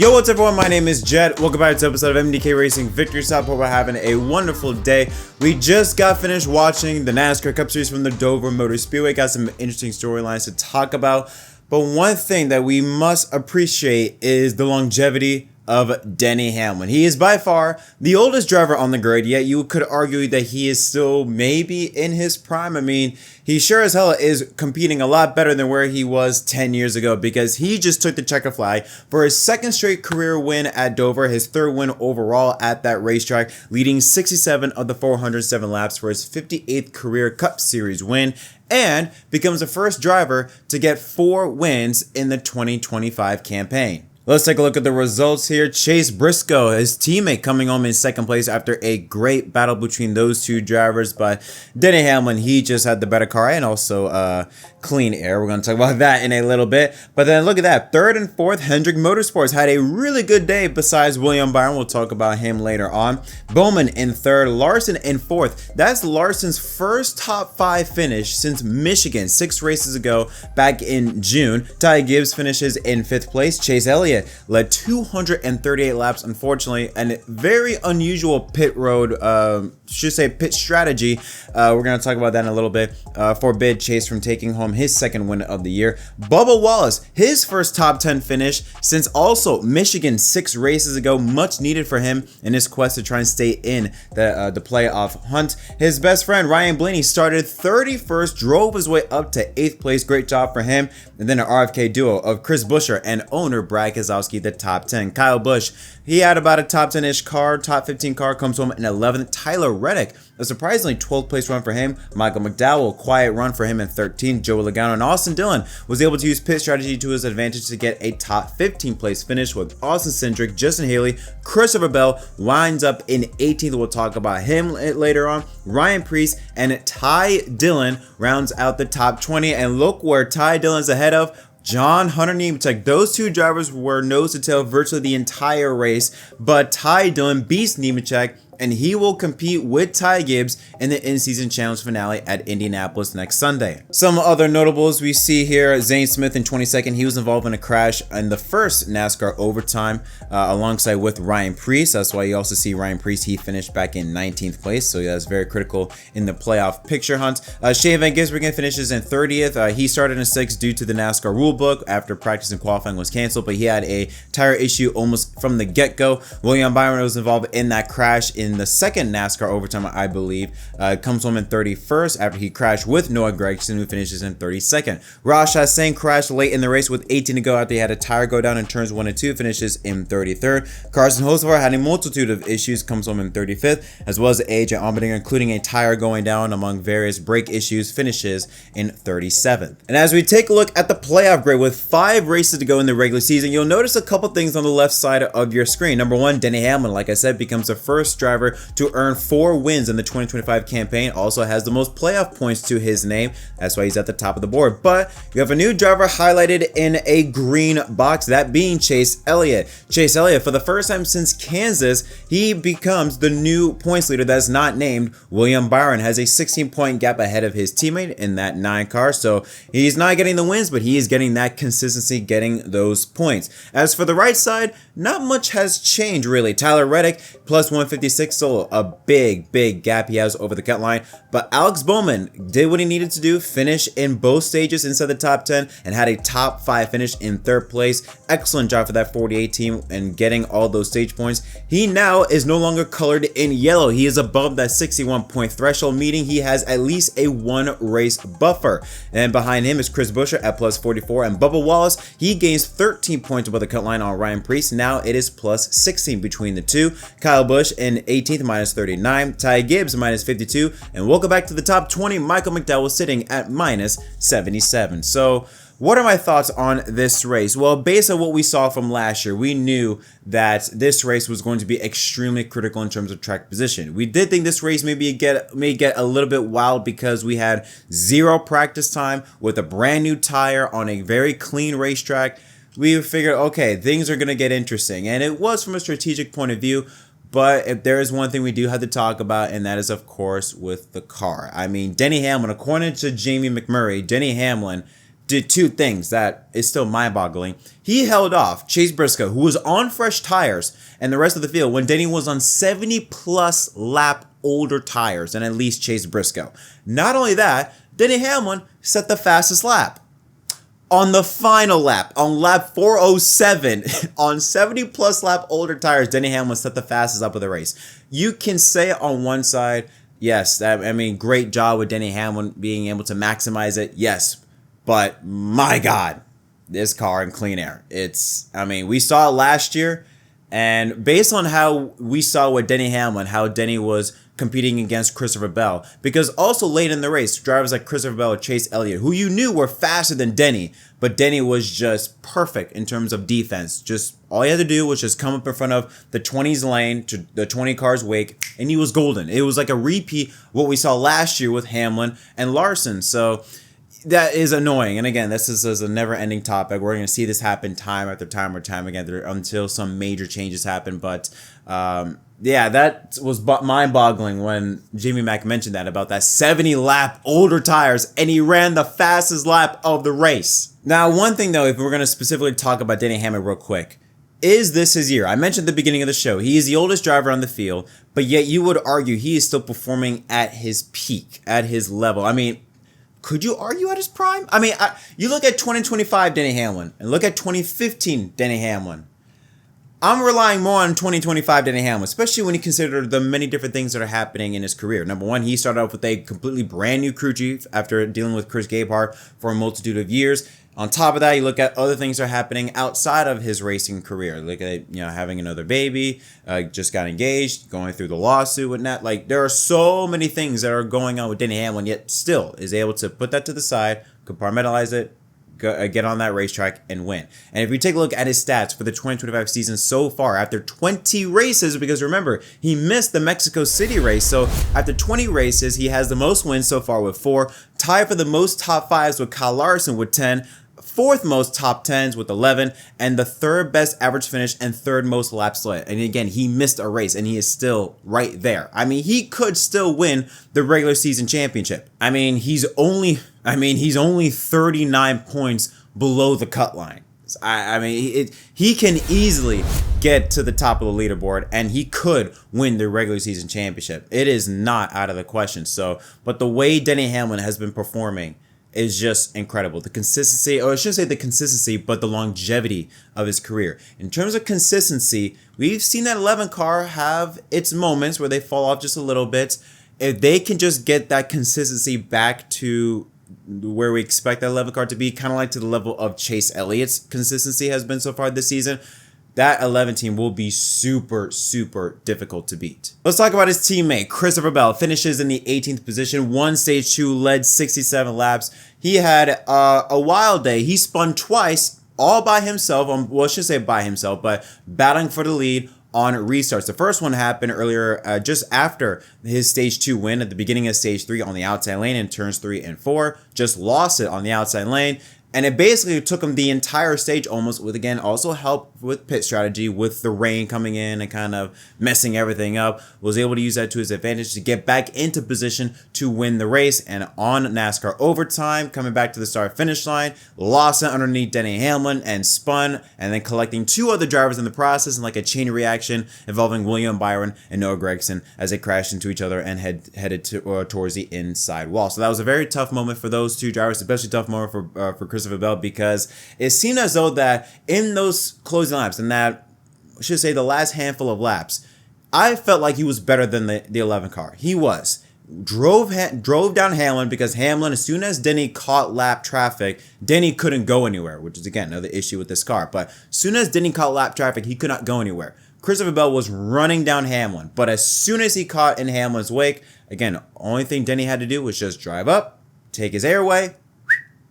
Yo, what's up everyone? My name is Jed. Welcome back to an episode of MDK Racing Victory Stop. Hope we're having a wonderful day. We just got finished watching the NASCAR Cup Series from the Dover Motor Speedway. Got some interesting storylines to talk about. But one thing that we must appreciate is the longevity of Denny Hamlin. He is by far the oldest driver on the grid, yet you could argue that he is still maybe in his prime. I mean, he sure as hell is competing a lot better than where he was 10 years ago, because he just took the checker flag for his second straight career win at Dover, his third win overall at that racetrack, leading 67 of the 407 laps for his 58th career Cup Series win, and becomes the first driver to get 4 wins in the 2025 campaign. Let's take a look at the results here. Chase Briscoe, his teammate, coming home in second place after a great battle between those two drivers. But Denny Hamlin, he just had the better car and also clean air. We're going to talk about that in a little bit. But then look at that. Third and fourth, Hendrick Motorsports had a really good day besides William Byron. We'll talk about him later on. Bowman in third, Larson in fourth. That's Larson's first top 5 finish since Michigan 6 races ago back in June. Ty Gibbs finishes in 5th place. Chase Elliott led 238 laps, unfortunately, and very unusual pit road, pit strategy. We're going to talk about that in a little bit. Forbid Chase from taking home his second win of the year. Bubba Wallace, his first top 10 finish since also Michigan 6 races ago. Much needed for him in his quest to try and stay in the playoff hunt. His best friend Ryan Blaney started 31st, drove his way up to 8th place. Great job for him. And then an RFK duo of Chris Buescher and owner Brad Keselowski, the top 10. Kyle Busch, he had about a top 10-ish car, top 15 car, comes home in 11th. Tyler Reddick, a surprisingly 12th place run for him. Michael McDowell, quiet run for him in 13th. Joey Logano and Austin Dillon was able to use pit strategy to his advantage to get a top 15 place finish, with Austin Cindric, Justin Haley, Christopher Bell winds up in 18th. We'll talk about him later on. Ryan Preece and Ty Dillon rounds out the top 20, and look where Ty Dillon's ahead of John Hunter Nemechek. Those two drivers were nose to tail virtually the entire race, but Ty Dillon beats Nemechek, and he will compete with Ty Gibbs in the in-season challenge finale at Indianapolis next Sunday. Some other notables we see here: Zane Smith in 22nd. He was involved in a crash in the first NASCAR overtime alongside with Ryan Preece. That's why you also see Ryan Preece. He finished back in 19th place, so that's very critical in the playoff picture hunt. Shane Van Gisbergen finishes in 30th. He started in 6th due to the NASCAR rulebook after practice and qualifying was canceled, but he had a tire issue almost from the get-go. William Byron was involved in that crash in the second NASCAR overtime, I believe. Comes home in 31st after he crashed with Noah Gragson, who finishes in 32nd. Raj Hassan crashed late in the race with 18 to go after he had a tire go down in turns 1 and 2, finishes in 33rd. Carson Hocevar had a multitude of issues, comes home in 35th, as well as AJ Allmendinger, including a tire going down among various brake issues, finishes in 37th. And as we take a look at the playoff grid with 5 races to go in the regular season, you'll notice a couple things on the left side of your screen. Number 1, Denny Hamlin, like I said, becomes the first driver to earn 4 wins in the 2025 campaign. Also has the most playoff points to his name. That's why he's at the top of the board. But you have a new driver highlighted in a green box, that being Chase Elliott. Chase Elliott, for the first time since Kansas, he becomes the new points leader that's not named William Byron. Has a 16-point gap ahead of his teammate in that 9 car. So he's not getting the wins, but he is getting that consistency, getting those points. As for the right side, not much has changed really. Tyler Reddick plus 156, so a big gap he has over the cut line. But Alex Bowman did what he needed to do, finish in both stages inside the top 10, and had a top 5 finish in 3rd place. Excellent job for that 48 team and getting all those stage points. He now is no longer colored in yellow. He is above that 61-point threshold, meaning he has at least a 1 race buffer. And behind him is Chris Buescher at plus 44, and Bubba Wallace, he gains 13 points above the cut line on Ryan Preece. Now it is plus 16 between the two. Kyle Busch in 18th, minus 39. Ty Gibbs, minus 52. And we'll go back to the top 20. Michael McDowell sitting at minus 77. So what are my thoughts on this race? Well, based on what we saw from last year, we knew that this race was going to be extremely critical in terms of track position. We did think this race may get a little bit wild because we had 0 practice time with a brand new tire on a very clean racetrack. We figured, okay, things are going to get interesting. And it was from a strategic point of view. But if there is one thing we do have to talk about, and that is, of course, with the car. I mean, Denny Hamlin, according to Jamie McMurray, Denny Hamlin did two things that is still mind-boggling. He held off Chase Briscoe, who was on fresh tires, and the rest of the field when Denny was on 70-plus lap older tires than at least Chase Briscoe. Not only that, Denny Hamlin set the fastest lap. On the final lap, on lap 407, on 70-plus lap older tires, Denny Hamlin set the fastest lap of the race. You can say on one side, yes, great job with Denny Hamlin being able to maximize it, yes. But my God, this car in clean air. We saw it last year, and based on how we saw with Denny Hamlin, how Denny was competing against Christopher Bell, because also late in the race, drivers like Christopher Bell or Chase Elliott, who you knew were faster than Denny, but Denny was just perfect in terms of defense. Just all he had to do was just come up in front of the 20s lane to the 20 cars wake, and he was golden. It was like a repeat what we saw last year with Hamlin and Larson. So that is annoying. And again, this is a never-ending topic. We're going to see this happen time after time or time again until some major changes happen. But yeah, that was mind-boggling when Jimmy Mack mentioned that about that 70-lap older tires, and he ran the fastest lap of the race. Now, one thing though, if we're going to specifically talk about Denny Hamlin real quick, is this his year? I mentioned at the beginning of the show, he is the oldest driver on the field, but yet you would argue he is still performing at his peak, at his level. Could you argue at his prime? You look at 2025 Denny Hamlin and look at 2015 Denny Hamlin. I'm relying more on 2025 Denny Hamlin, especially when you consider the many different things that are happening in his career. Number one, he started off with a completely brand new crew chief after dealing with Chris Gabehart for a multitude of years. On top of that, you look at other things that are happening outside of his racing career. Look at, having another baby, just got engaged, going through the lawsuit with Nat. There are so many things that are going on with Denny Hamlin, yet still is able to put that to the side, compartmentalize it, get on that racetrack and win. And if you take a look at his stats for the 2025 season so far, after 20 races, because remember, he missed the Mexico City race. So after 20 races, he has the most wins so far with 4, tied for the most top 5s with Kyle Larson with 10, 4th most top 10s with 11, and the 3rd best average finish and 3rd most laps led. And again, he missed a race and he is still right there. He could still win the regular season championship. He's only 39 points below the cut line. He can easily get to the top of the leaderboard and he could win the regular season championship. It is not out of the question. But the way Denny Hamlin has been performing is just incredible. The consistency, or I shouldn't say the consistency, but the longevity of his career. In terms of consistency, we've seen that 11 car have its moments where they fall off just a little bit. If they can just get that consistency back to where we expect that 11 car to be, kind of like to the level of Chase Elliott's consistency has been so far this season, that 11 team will be super, super difficult to beat. Let's talk about his teammate. Christopher Bell finishes in the 18th position, won stage 2, led 67 laps. He had a wild day. He spun twice, all by himself, I should say by himself, but battling for the lead on restarts. The first one happened earlier, just after his stage 2 win at the beginning of stage 3 on the outside lane in turns 3 and 4. Just lost it on the outside lane. And it basically took him the entire stage almost, with again also help with pit strategy, with the rain coming in and kind of messing everything up. Was able to use that to his advantage to get back into position to win the race. And on NASCAR overtime, coming back to the start finish line, lost it underneath Denny Hamlin and spun, and then collecting 2 other drivers in the process in like a chain reaction involving William Byron and Noah Gragson as they crashed into each other and headed towards the inside wall. So that was a very tough moment for those 2 drivers, especially tough moment for Christopher Bell, because it seemed as though that in those closing laps, in that, I should say the last handful of laps, I felt like he was better than the 11 car. He was. Drove down Hamlin, because Hamlin, as soon as Denny caught lap traffic, Denny couldn't go anywhere, which is again another issue with this car. But as soon as Denny caught lap traffic, he could not go anywhere. Christopher Bell was running down Hamlin, but as soon as he caught in Hamlin's wake, again, only thing Denny had to do was just drive up, take his airway,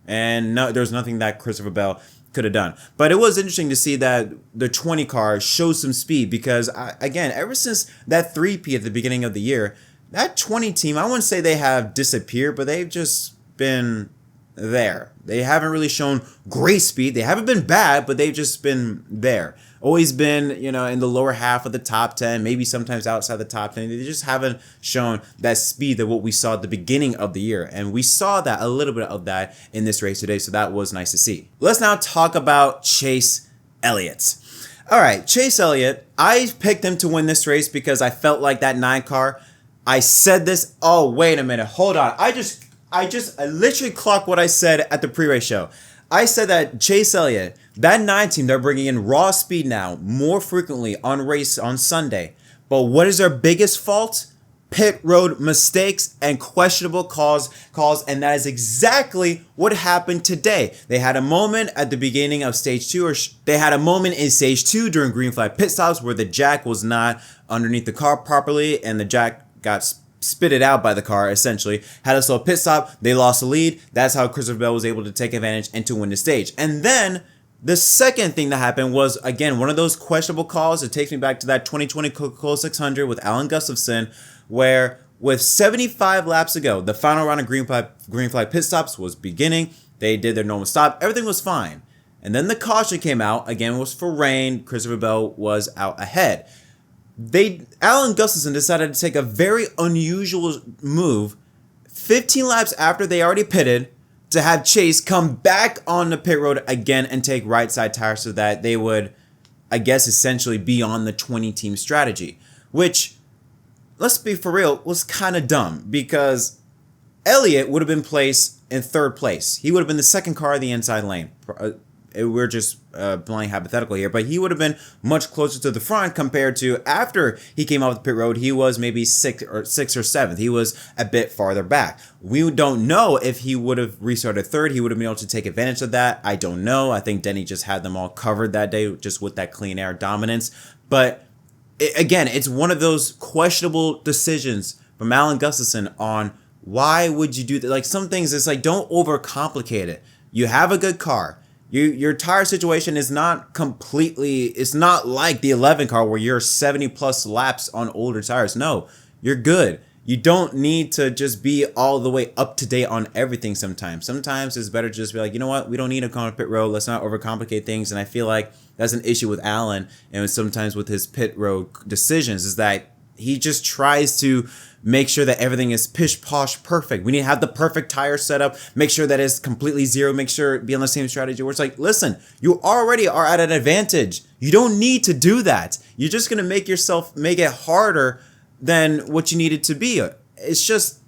and no, there's nothing that Christopher Bell could have done. But it was interesting to see that the 20 car showed some speed, because again, ever since that 3P at the beginning of the year, that 20 team, I wouldn't say they have disappeared, but they've just been there. They haven't really shown great speed. They haven't been bad, but they've just been there. Always been, in the lower half of the top 10, maybe sometimes outside the top 10. They just haven't shown that speed that what we saw at the beginning of the year. And we saw that, a little bit of that in this race today, so that was nice to see. Let's now talk about Chase Elliott. All right, Chase Elliott, I picked him to win this race because I felt like that 9 car, I said this, oh, wait a minute, hold on. I literally clocked what I said at the pre-race show. I said that Chase Elliott, that 9 team, they're bringing in raw speed now more frequently on Sunday. But what is their biggest fault? Pit road mistakes and questionable calls, and that is exactly what happened today. They had a moment at the beginning of stage 2, they had a moment in stage 2 during green flag pit stops where the jack was not underneath the car properly, and the jack got spitted out by the car, essentially. Had a slow pit stop, they lost the lead. That's how Christopher Bell was able to take advantage and to win the stage. And then the second thing that happened was, again, one of those questionable calls. It takes me back to that 2020 Coca-Cola 600 with Alan Gustafson, where with 75 laps to go, the final round of green flag pit stops was beginning. They did their normal stop. Everything was fine. And then the caution came out. Again, it was for rain. Christopher Bell was out ahead. Alan Gustafson decided to take a very unusual move 15 laps after they already pitted to have Chase come back on the pit road again and take right side tires so that they would, I guess, essentially be on the 20-team strategy, which, let's be for real, was kind of dumb because Elliott would have been placed in 3rd place. He would have been the 2nd car in the inside lane. We're just playing hypothetical here, but he would have been much closer to the front compared to after he came off the pit road. He was maybe 6th or 7th. He was a bit farther back. We don't know if he would have restarted 3rd. He would have been able to take advantage of that. I don't know. I think Denny just had them all covered that day just with that clean air dominance. But again, it's one of those questionable decisions from Alan Gustafson on why would you do that. Like, some things, it's like, don't overcomplicate it. You have a good car. Your tire situation is not completely, it's not like the 11 car where you're 70 plus laps on older tires. No, you're good. You don't need to just be all the way up to date on everything sometimes. Sometimes it's better to just be like, you know what, we don't need to go on pit road. Let's not overcomplicate things. And I feel like that's an issue with Allen, and sometimes with his pit road decisions, is that he just tries to make sure that everything is pish posh perfect. We need to have the perfect tire setup, make sure that it's completely zero, make sure it be on the same strategy, where it's like, listen, you already are at an advantage. You don't need to do that. You're just going to make it harder than what you need it to be. It's just,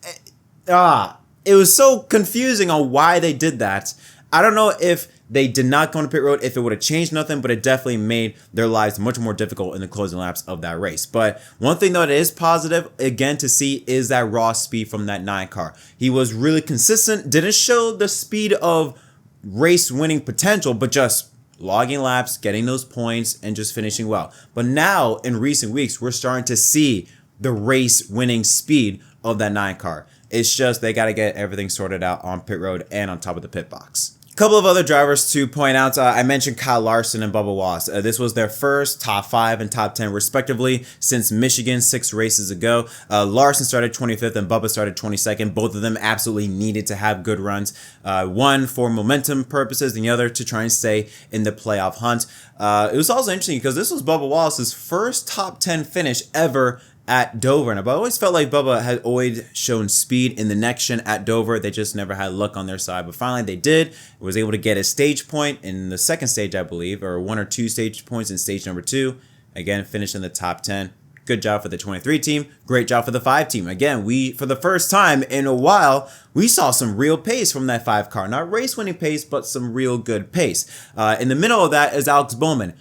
it was so confusing on why they did that. I don't know if they did not go on the pit road, if it would have changed nothing, but it definitely made their lives much more difficult in the closing laps of that race. But one thing that is positive, again, to see is that raw speed from that 9 car. He was really consistent, didn't show the speed of race winning potential, but just logging laps, getting those points, and just finishing well. But now, in recent weeks, we're starting to see the race winning speed of that 9 car. It's just they got to get everything sorted out on pit road and on top of the pit box. Couple of other drivers to point out. I mentioned Kyle Larson and Bubba Wallace. This was their first top 5 and top 10 respectively since Michigan 6 races ago. Larson started 25th and Bubba started 22nd. Both of them absolutely needed to have good runs. One for momentum purposes, and the other to try and stay in the playoff hunt. It was also interesting because this was Bubba Wallace's first top 10 finish ever at Dover. And I've always felt like Bubba had always shown speed in the next gen at Dover. They just never had luck on their side. But finally they did. Was able to get a stage point in the second stage, I believe, or 1 or 2 stage points in stage number 2. Again, finished in the top 10. Good job for the 23 team. Great job for the 5 team. Again, for the first time in a while, we saw some real pace from that 5 car. Not race-winning pace, but some real good pace. In the middle of that is Alex Bowman.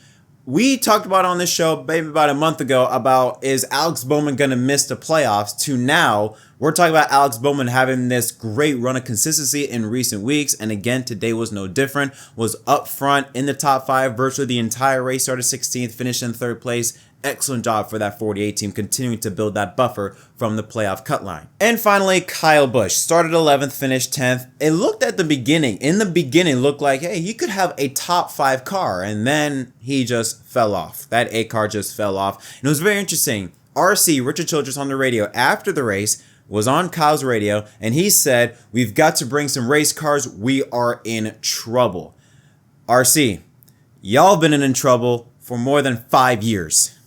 We talked about on this show maybe about a month ago about, is Alex Bowman going to miss the playoffs, to now we're talking about Alex Bowman having this great run of consistency in recent weeks. And again, today was no different. Was up front in the top 5 virtually the entire race, started 16th, finished in 3rd place. Excellent job for that 48 team, continuing to build that buffer from the playoff cut line. And finally, Kyle Busch started 11th, finished 10th. It looked at the beginning, looked like, hey, he could have a top 5 car, and then he just fell off. That 8 car just fell off. And it was very interesting. RC, Richard Childress, on the radio after the race, was on Kyle's radio, and he said, we've got to bring some race cars. We are in trouble. RC, y'all have been in trouble for more than 5 years.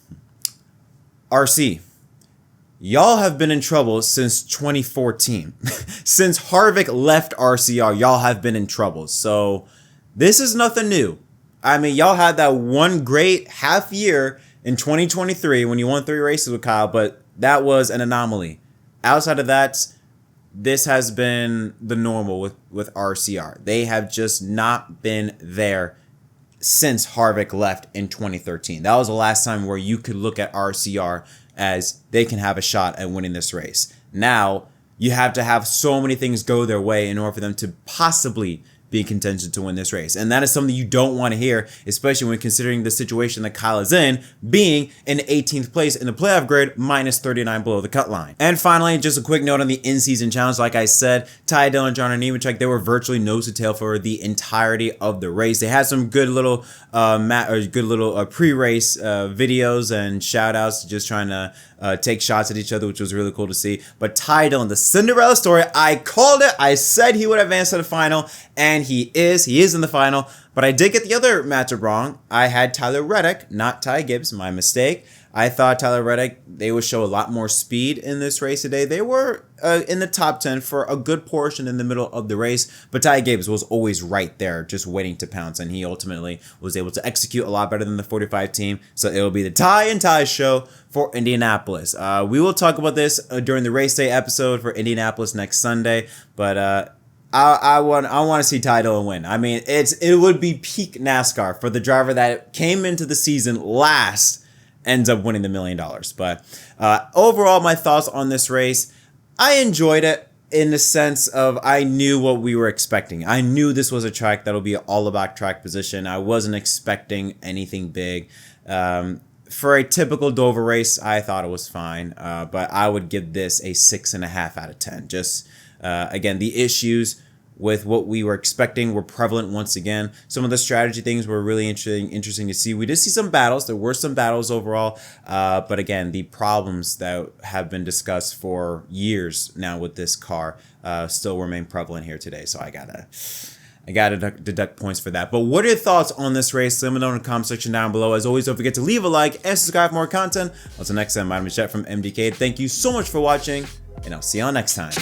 RC, y'all have been in trouble since 2014. Since Harvick left RCR, y'all have been in trouble. So this is nothing new. I mean, y'all had that one great half year in 2023 when you won 3 races with Kyle, but that was an anomaly. Outside of that, this has been the normal with RCR. They have just not been there since Harvick left in 2013. That was the last time where you could look at RCR as they can have a shot at winning this race. Now, you have to have so many things go their way in order for them to possibly be in contention to win this race. And that is something you don't want to hear, especially when considering the situation that Kyle is in, being in 18th place in the playoff grid, minus 39 below the cut line. And finally, just a quick note on the in-season challenge. Like I said, Ty Dillon, John, and Nemechek, they were virtually nose to tail for the entirety of the race. They had some good little pre-race videos and shout-outs, just trying to take shots at each other, which was really cool to see. But Ty Dillon, the Cinderella story, I called it. I said he would advance to the final, and he is in the final. But I did get the other matchup wrong. I had Tyler Reddick, not Ty Gibbs, my mistake. I thought Tyler Reddick, they would show a lot more speed in this race today. They were in the top 10 for a good portion in the middle of the race, but Ty Gibbs was always right there, just waiting to pounce, and he ultimately was able to execute a lot better than the 45 team. So it will be the Ty and Ty show for Indianapolis. We will talk about this during the race day episode for Indianapolis next Sunday, but I want to see Ty Dillon win. I mean, it would be peak NASCAR for the driver that came into the season last, ends up winning the $1 million. But overall, my thoughts on this race, I enjoyed it in the sense of I knew what we were expecting. I knew this was a track that'll be all about track position. I wasn't expecting anything big. For a typical Dover race, I thought it was fine, but I would give this a 6.5 out of 10. Just again, the issues with what we were expecting were prevalent once again. Some of the strategy things were really interesting to see. We did see some battles. There were some battles overall. But again, the problems that have been discussed for years now with this car still remain prevalent here today. So I gotta deduct points for that. But what are your thoughts on this race? Let me know in the comment section down below. As always, don't forget to leave a like and subscribe for more content. Until next time, I'm Chet from MDK. Thank you so much for watching, and I'll see y'all next time.